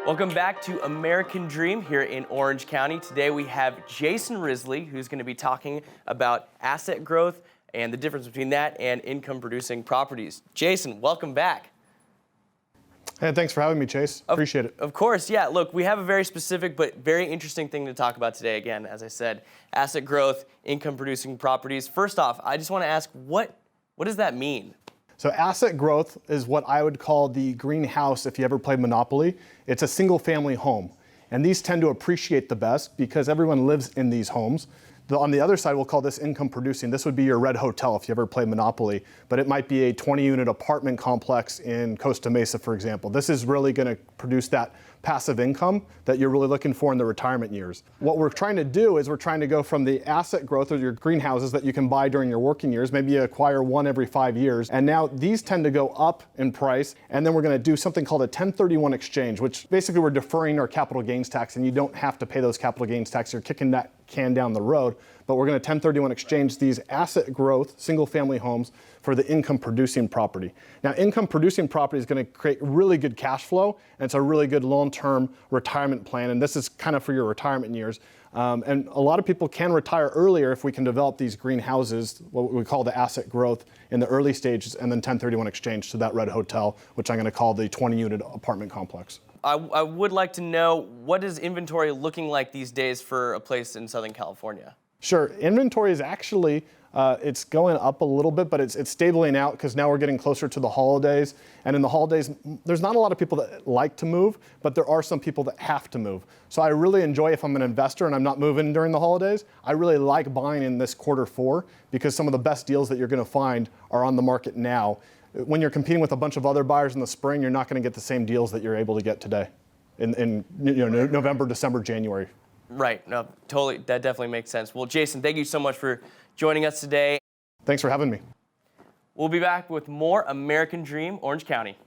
Welcome back to American Dream here in Orange County. Today we have Jason Risley, who's going to be talking about asset growth and the difference between that and income-producing properties. Jason, welcome back. Hey, thanks for having me, Chase. Appreciate it. Of course, yeah. Look, we have a very specific but very interesting thing to talk about today. Again, as I said, asset growth, income-producing properties. First off, I just want to ask, what does that mean? So asset growth is what I would call the greenhouse if you ever played Monopoly. It's a single family home. And these tend to appreciate the best because everyone lives in these homes. On the other side, we'll call this income producing. This would be your red hotel if you ever played Monopoly, but it might be a 20-unit apartment complex in Costa Mesa, for example. This is really going to produce that passive income that you're really looking for in the retirement years. What we're trying to do is we're trying to go from the asset growth of your greenhouses that you can buy during your working years, maybe you acquire one every 5 years, and now these tend to go up in price, and then we're going to do something called a 1031 exchange, which basically we're deferring our capital gains tax, and you don't have to pay those capital gains tax. You're kicking that can down the road, but we're going to 1031 exchange these asset growth single family homes for the income producing property. Now income producing property is going to create really good cash flow, and it's a really good long-term retirement plan, and this is kind of for your retirement years. And a lot of people can retire earlier if we can develop these greenhouses, what we call the asset growth in the early stages, and then 1031 exchange to that red hotel, which I'm going to call the 20-unit apartment complex. I would like to know, what is inventory looking like these days for a place in Southern California? Sure. Inventory is actually, it's going up a little bit, but it's stabling out because now we're getting closer to the holidays. And in the holidays, there's not a lot of people that like to move, but there are some people that have to move. So I really enjoy, if I'm an investor and I'm not moving during the holidays, I really like buying in this Q4 because some of the best deals that you're going to find are on the market now. When you're competing with a bunch of other buyers in the spring, you're not going to get the same deals that you're able to get today in November, December, January. Right. No, totally. That definitely makes sense. Well, Jason, thank you so much for joining us today. Thanks for having me. We'll be back with more American Dream Orange County.